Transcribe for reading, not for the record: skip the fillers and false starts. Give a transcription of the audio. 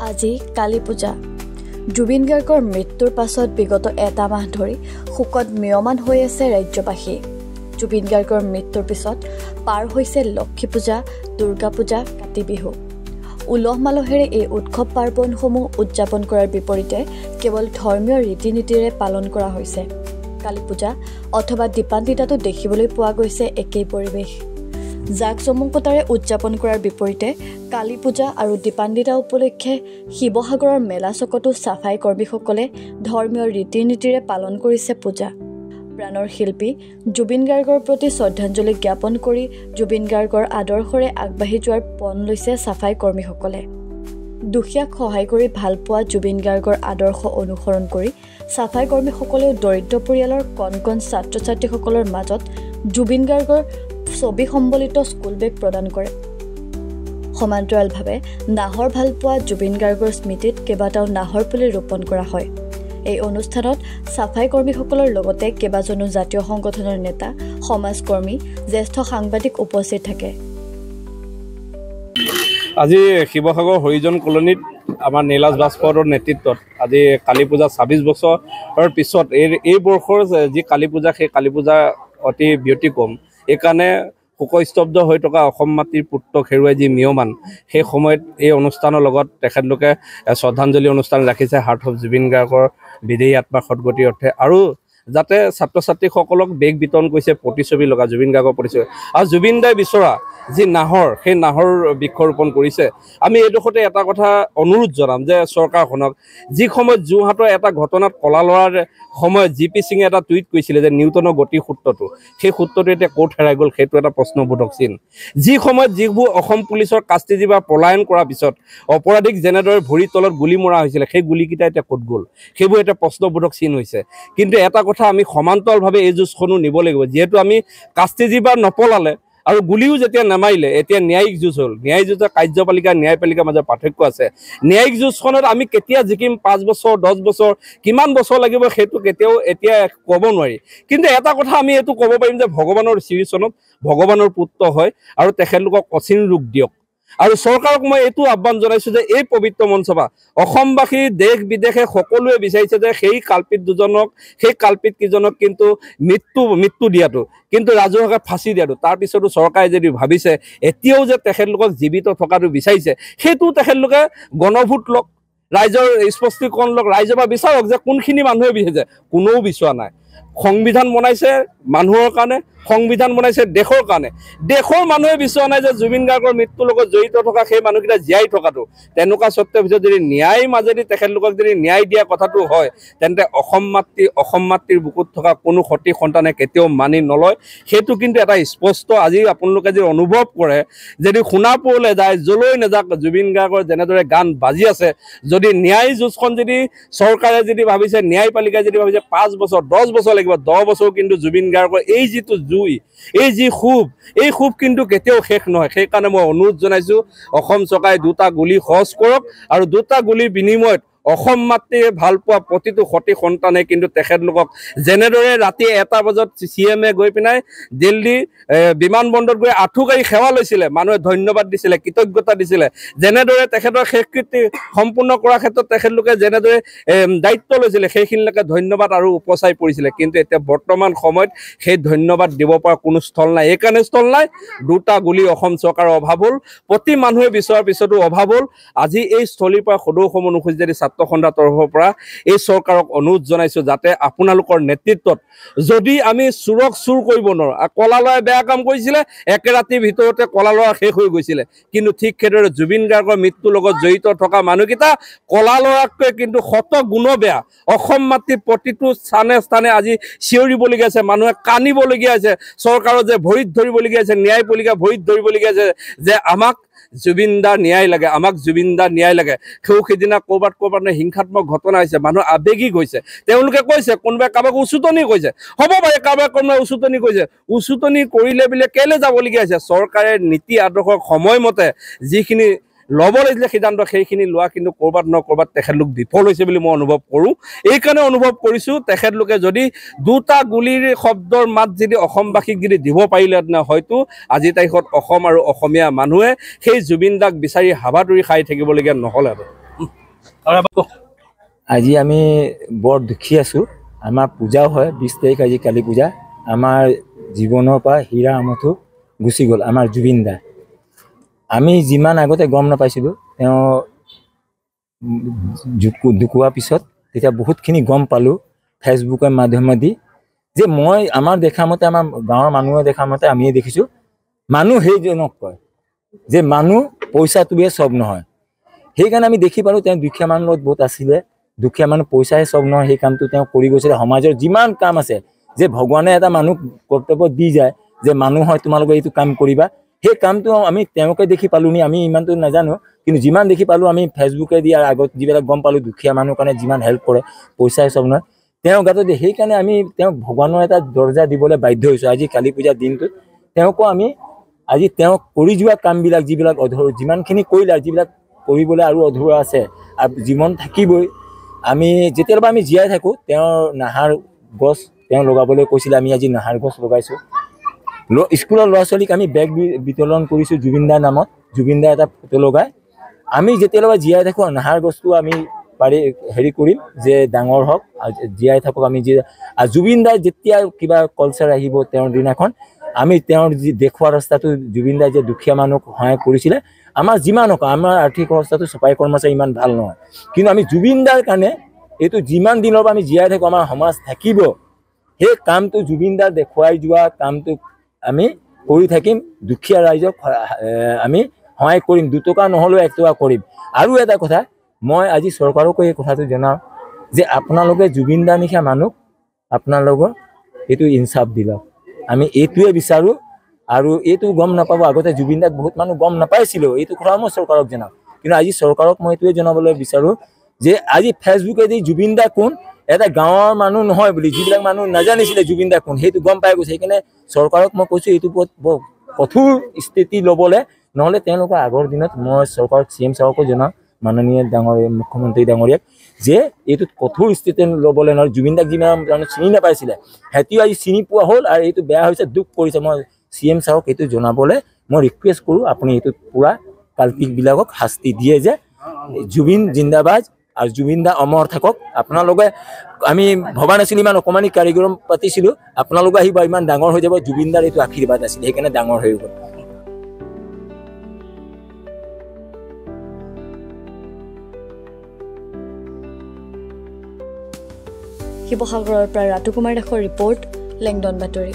আজি কালী পূজা। জুবিন গাৰ্গৰ মৃত্যুৰ পাছত বিগত এটা মাহ ধৰি শোকত ম্ৰিয়মান হৈ আছে ৰাজ্যবাসী। জুবিন গাৰ্গৰ মৃত্যুৰ পিছত পাৰ হৈছে লক্ষ্মী পূজা, দুৰ্গা পূজা, কাতি বিহু। উলহ মালহেৰে এই উৎসৱ পাৰ্বণসমূহ উদযাপন কৰাৰ বিপৰীতে কেৱল ধৰ্মীয় ৰীতি নীতিৰে পালন কৰা হৈছে। কালী পূজা অথবা দীপান্বিতাতো দেখিবলৈ পোৱা গৈছে একেই পৰিৱেশ। জাক জমকতাৰে উদযাপন কৰাৰ বিপৰীতে কালী পূজা আৰু দীপান্বিতা উপলক্ষে শিৱসাগৰৰ মেলা চকতো চাফাই কৰ্মীসকলে ধৰ্মীয় ৰীতি নীতিৰে পালন কৰিছে পূজা। প্ৰাণৰ শিল্পী জুবিন গাৰ্গৰ প্ৰতি শ্ৰদ্ধাঞ্জলি জ্ঞাপন কৰি জুবিন গাৰ্গৰ আদৰ্শৰে আগবাঢ়ি যোৱাৰ পণ লৈছে চাফাই কৰ্মীসকলে। দুখীয়াক সহায় কৰি ভালপোৱা জুবিন গাৰ্গৰ আদৰ্শ অনুসৰণ কৰি চাফাই কৰ্মীসকলেও দৰিদ্ৰ পৰিয়ালৰ কণ কণ ছাত্ৰ ছাত্ৰীসকলৰ মাজত জুবিন গাৰ্গৰ ছবি সম্বলিত স্কুল বেগ প্ৰদান কৰে। সমান্তৰালভাৱে নাহৰ ভালপোৱা জুবিন গাৰ্গৰ স্মৃতিত কেইবাটাও নাহৰ পুলি ৰোপণ কৰা হয়। এই অনুষ্ঠানত চাফাই কৰ্মীসকলৰ লগতে কেইবাজনো জাতীয় সংগঠনৰ নেতা, সমাজকৰ্মী, জ্যেষ্ঠ সাংবাদিক উপস্থিত থাকে। আজি শিৱসাগৰ হৰিজন কলনীত আমাৰ নীলাজ বাজপেয়ীৰ নেতৃত্বত আজি কালী পূজা ২৬ বছৰৰ পিছত এই বৰ্ষৰ যি কালী পূজা, সেই কালী পূজা অতি ব্যতিক্ৰম। এইকাৰণে শোকস্তব্ধ হৈ থকা অসম মাতৃৰ পুত্ৰক হেৰুৱাই যি ম্ৰিয়মান, সেই সময়ত এই অনুষ্ঠানৰ লগত তেখেতলোকে শ্ৰদ্ধাঞ্জলি অনুষ্ঠান ৰাখিছে হাৰ্ট অফ জুবিন গাৰ্গৰ বিদেহী আত্মাৰ সদগতিৰ অৰ্থে। আৰু যাতে ছাত্ৰ ছাত্ৰীসকলক বেগ বিতৰণ কৰিছে প্ৰতিছবি লগা জুবিন গাৰ্গৰ প্ৰতিছবি। আৰু জুবিন দাই বিচৰা যি নাহৰ, সেই নাহৰ বৃক্ষৰোপণ কৰিছে। আমি এইডোখৰতে এটা কথা অনুৰোধ জনাম যে চৰকাৰখনক, যি সময়ত যোৰহাটৰ এটা ঘটনাত কলা লৰাৰ সময়ত জি পি সিঙে এটা টুইট কৰিছিলে যে নিউটনৰ গতিৰ সূত্ৰটো, সেই সূত্ৰটো এতিয়া ক'ত হেৰাই গ'ল, সেইটো এটা প্ৰশ্নবোধক চিন। যি সময়ত যিবোৰ অসম পুলিচৰ কাষ্টিজী বা পলায়ন কৰাৰ পিছত অপৰাধীক যেনেদৰে ভৰিৰ তলত গুলি মৰা হৈছিলে, সেই গুলিকেইটা এতিয়া ক'ত গ'ল, সেইবোৰ এতিয়া প্ৰশ্নবোধক চিন হৈছে। কিন্তু এটা কথা আমি সমান্তৰালভাৱে এই যুঁজখনো নিব লাগিব। যিহেতু আমি কাষ্টিজী বা নপলালে আৰু গুলিও যেতিয়া নামাৰিলে, এতিয়া ন্যায়িক যুঁজ হ'ল। ন্যায়িক যুঁজৰ কাৰ্যপালিকা ন্যায়পালিকাৰ মাজত পাৰ্থক্য আছে। ন্যায়িক যুঁজখনত আমি কেতিয়া জিকিম, ৫ বছৰ ১০ বছৰ কিমান বছৰ লাগিব, সেইটো কেতিয়াও এতিয়া ক'ব নোৱাৰি। কিন্তু এটা কথা আমি এইটো ক'ব পাৰিম যে ভগৱানৰ শ্ৰীচৰণত ভগৱানৰ পুত্ৰ হয় আৰু তেখেতলোকক অচিন ৰোগ দিয়ক। আৰু চৰকাৰক মই এইটো আহ্বান জনাইছোঁ যে এই পবিত্ৰ মঞ্চপা অসমবাসী দেশ বিদেশে সকলোৱে বিচাৰিছে যে সেই কাল্পিত দুজনক, সেই কাল্পিত কেইজনক কিন্তু মৃত্যু দিয়াটো, কিন্তু ৰাজহুৱাকে ফাঁচি দিয়াটো, তাৰপিছতো চৰকাৰে যদি ভাবিছে এতিয়াও যে তেখেতলোকক জীৱিত থকাটো বিচাৰিছে, সেইটো তেখেতলোকে গণভোট লওক, ৰাইজৰ স্পষ্টীকৰণ লওক, ৰাইজৰ পৰা বিচাৰক যে কোনখিনি মানুহে বিচাৰিছে। কোনেও বিচৰা নাই। সংবিধান বনাইছে মানুহৰ কাৰণে, সংবিধান বনাইছে দেশৰ কাৰণে। দেশৰ মানুহে বিচৰা নাই যে জুবিন গাৰ্গৰ মৃত্যুৰ লগত জড়িত থকা সেই মানুহকেইটা জীয়াই থকাটো। তেনেকুৱা স্বত্বৰ ভিতৰত যদি ন্যায় মাজেদি তেখেতলোকক যদি ন্যায় দিয়া কথাটো হয়, তেন্তে অসম মাতৃৰ বুকুত থকা কোনো সতি সন্তানে কেতিয়াও মানি নলয়। সেইটো কিন্তু এটা স্পষ্ট। আজি আপোনালোকে যদি অনুভৱ কৰে, যদি সোণাপুৰলৈ যায়, যলৈ নাযাওক জুবিন গাৰ্গৰ যেনেদৰে গান বাজি আছে, যদি ন্যায় যুঁজখন যদি চৰকাৰে যদি ভাবিছে, ন্যায়পালিকাই যদি ভাবিছে ৫ বছৰ ১০ বছৰ লাগিব, ১০ বছৰ কিন্তু জুবিন গাৰ্গৰ এই যিটো জুই, এই যি ক্ষোভ, এই ক্ষোভ কিন্তু কেতিয়াও শেষ নহয়। সেইকাৰণে মই অনুৰোধ জনাইছোঁ অসম চৰকাৰে 2টা গুলি খৰচ কৰক আৰু 2টা গুলিৰ বিনিময়ত অসম মাতৃয়ে ভালপোৱা প্ৰতিটো সতি সন্তানে কিন্তু তেখেতলোকক যেনেদৰে ৰাতি 1টা বজাত CM-এ গৈ পিনাই দিল্লী বিমানবন্দৰত গৈ আঁঠুকাৰি সেৱা লৈছিলে, মানুহে ধন্যবাদ দিছিলে, কৃতজ্ঞতা দিছিলে, যেনেদৰে তেখেতৰ শেষকৃত্য সম্পূৰ্ণ কৰাৰ ক্ষেত্ৰত তেখেতলোকে যেনেদৰে দায়িত্ব লৈছিলে, সেইখিনিলৈকে ধন্যবাদ আৰু উপচাই পৰিছিলে। কিন্তু এতিয়া বৰ্তমান সময়ত সেই ধন্যবাদ দিব পৰা কোনো স্থল নাই। এইকাৰণে স্থল নাই, 2টা গুলি অসম চৰকাৰৰ অভাৱ হ'ল, প্ৰতি মানুহে বিচৰাৰ পিছতো অভাৱ হ'ল। আজি এই স্থলীৰ পৰা সদৌ অসম অনুসূচিত জাতি ছাত্ৰ সন্থাৰ তৰফৰ পৰা এই চৰকাৰক অনুৰোধ জনাইছোঁ যাতে আপোনালোকৰ নেতৃত্বত, যদি আমি চোৰক চুৰ কৰিব নোৱাৰোঁ, কলা ল'ৰাই বেয়া কাম কৰিছিলে, একে ৰাতিৰ ভিতৰতে কলা ল'ৰা শেষ হৈ গৈছিলে, কিন্তু ঠিক সেইদৰে জুবিন গাৰ্গৰ মৃত্যুৰ লগত জড়িত থকা মানুহকেইটা কলা ল'ৰাতকৈ কিন্তু শত গুণ বেয়া। অসম মাতৃৰ প্ৰতিটো স্থানে স্থানে আজি চিঞৰিবলগীয়া আছে, মানুহে কান্দিবলগীয়া আছে, চৰকাৰৰ যে ভৰিত ধৰিবলগীয়া আছে, ন্যায়পালিকা ভৰিত ধৰিবলগীয়া আছে যে আমাক জুবিন দাৰ ন্যায় লাগে, আমাক জুবিন দাৰ ন্যায় লাগে। সেইদিনা ক'ৰবাত হিংসাত্মক ঘটনা হৈছে, মানুহ আৱেগিক হৈছে, তেওঁলোকে কৈছে কোনোবাই কাৰোবাক উচুতনি কৰিছে, হ'ব পাৰে কাৰোবাক কোনোবাই উচুতনি কৰিছে, উচুতনি কৰিলে বোলে কেলৈ যাবলগীয়া হৈছে। চৰকাৰে নীতি আদৰ্শক সময়মতে যিখিনি ল'ব লাগিছিলে সিদ্ধান্ত, সেইখিনি লোৱা কিন্তু ক'ৰবাত নহয় ক'ৰবাত তেখেতলোক বিফল হৈছে বুলি মই অনুভৱ কৰোঁ। এইকাৰণে অনুভৱ কৰিছোঁ তেখেতলোকে যদি 2টা গুলিৰ শব্দৰ মাত যদি অসমবাসীক যদি দিব পাৰিলেহেঁতেন, হয়তো আজিৰ তাৰিখত অসম আৰু অসমীয়া মানুহে সেই জুবিন দাক বিচাৰি হাবাথুৰি খাই থাকিবলগীয়া নহ'লহেঁতেন। আজি আমি বৰ দুখী আছোঁ। আমাৰ পূজাও হয় 20 তাৰিখ, আজি কালী পূজা। আমাৰ জীৱনৰ পৰা হীৰা আমঠু গুচি গ'ল আমাৰ জুবিন দা। আমি যিমান আগতে গম নাপাইছিলোঁ, তেওঁ ঢুকোৱাৰ পিছত তেতিয়া বহুতখিনি গম পালোঁ ফেচবুকৰ মাধ্যমেদি, যে মই আমাৰ দেখা মতে, আমাৰ গাঁৱৰ মানুহে দেখা মতে আমিয়ে দেখিছোঁ, মানুহ সেইজনক কয় যে মানুহ পইচাটোৱে চব নহয়। সেইকাৰণে আমি দেখি পালোঁ তেওঁ দুখীয়া মানুহৰ লগত বহুত আছিলে। দুখীয়া মানুহ পইচাই চব নহয়, সেই কামটো তেওঁ কৰি গৈছিলে। সমাজৰ যিমান কাম আছে, যে ভগৱানে এটা মানুহ কৰ্তব্য দি যায় যে মানুহ হয় তোমালোকে এইটো কাম কৰিবা, সেই কামটো আমি তেওঁকে দেখি পালোঁ নি আমি ইমানটো নাজানো, কিন্তু যিমান দেখি পালোঁ আমি ফেচবুকে দি আগত যিবিলাক গম পালোঁ দুখীয়া মানুহৰ কাৰণে যিমান হেল্প কৰে, পইচাই চব নহয় তেওঁ গাতে দিয়ে। সেইকাৰণে আমি তেওঁক ভগৱানৰ এটা দৰ্জা দিবলৈ বাধ্য হৈছোঁ। আজি কালী পূজাৰ দিনটোত তেওঁকো আমি আজি তেওঁক কৰি যোৱা কামবিলাক যিবিলাক যিমানখিনি কৰিলে, যিবিলাক কৰিবলৈ আৰু অধৰুৱা আছে আৰু জীৱন থাকিবই। আমি যেতিয়াবা আমি জীয়াই থাকোঁ তেওঁৰ নাহাৰ গছ তেওঁ লগাবলৈ কৈছিলে, আমি আজি নাহাৰ গছ লগাইছোঁ। স্কুলৰ ল'ৰা ছোৱালীক আমি বেগ বিতৰণ কৰিছোঁ জুবিন দাৰ নামত, জুবিন দাৰ এটা ফটো লগাই। আমি যেতিয়াবা জীয়াই থাকোঁ নাহাৰ গছটো আমি পাৰি হেৰি কৰিম যে ডাঙৰ হওক, জীয়াই থাকক। আমি জুবিন দাৰ যেতিয়া কিবা কালচাৰ আহিব তেওঁৰ দিনাখন, আমি তেওঁৰ যি দেখুওৱা ৰাস্তাটো জুবিন দাই যে দুখীয়া মানুহক সহায় কৰিছিলে, আমাৰ যিমান হওক, আমাৰ আৰ্থিক অৱস্থাটো চপাই কৰ্মচাৰী ইমান ভাল নহয়, কিন্তু আমি জুবিন দাৰ কাৰণে এইটো যিমান দিনৰ পৰা আমি জীয়াই থাকোঁ, আমাৰ সমাজ থাকিব। সেই কামটো জুবিন দাৰ দেখুৱাই যোৱা কামটো আমি কৰি থাকিম। দুখীয়া ৰাইজক আমি সহায় কৰিম, 2 টকা নহ'লেও 1 টকা কৰিম। আৰু এটা কথা মই আজি চৰকাৰকো এই কথাটো জনাওঁ যে আপোনালোকে জুবিন দাৰ নিচিনা মানুহ আপোনালোকৰ এইটো ইনচাফ দিলক, আমি এইটোৱে বিচাৰোঁ। আৰু এইটো গম নাপাব, আগতে জুবিন দাক বহুত মানুহ গম নাপাইছিলোঁ, এইটো কথা মই চৰকাৰক জনাওঁ। কিন্তু আজি চৰকাৰক মই এইটোৱে জনাবলৈ বিচাৰোঁ যে আজি ফেচবুকেদি জুবিন দা কোন এটা গাঁৱৰ মানুহ নহয় বুলি যিবিলাক মানুহ নাজানিছিলে জুবিন দা কোন, সেইটো গম পাই গৈছে। সেইকাৰণে চৰকাৰক মই কৈছোঁ এইটো ওপৰত বৰ কঠোৰ স্থিতি ল'বলৈ, নহ'লে তেওঁলোকে আগৰ দিনত মই চৰকাৰক CM ছাৰকো জনাওঁ, মাননীয় মুখ্যমন্ত্ৰী ডাঙৰীয়াক, যে এইটোত কঠোৰ স্থিতি ল'বলৈ নহ'লে জুবিন দাক যিমান চিনি নাপাইছিলে সিহঁতিও আজি চিনি পোৱা হ'ল, আৰু এইটো বেয়া হৈছে, দুখ কৰিছে। মই CM ছাৰক এইটো জনাবলৈ মই ৰিকুৱেষ্ট কৰোঁ, আপুনি এইটোত পূৰা কাল্পিকবিলাকক শাস্তি দিয়ে যে জুবিন জিন্দাবাদ আৰু জুবিন দা অমৰ থাকক। আপোনালোকে আমি ভবা নাছিলোঁ, ইমান অকণমানি কাৰিকৰ পাতিছিলোঁ, আপোনালোকে আহিব ইমান ডাঙৰ হৈ যাব। জুবিন দাৰ এইটো আশীৰ্বাদ আছিলে, সেইকাৰণে ডাঙৰ হৈ গ'ল। শিৱসাগৰৰ পৰা ৰাতুকুমাৰ দাসৰ ৰিপৰ্ট, লেংডন বাতৰি।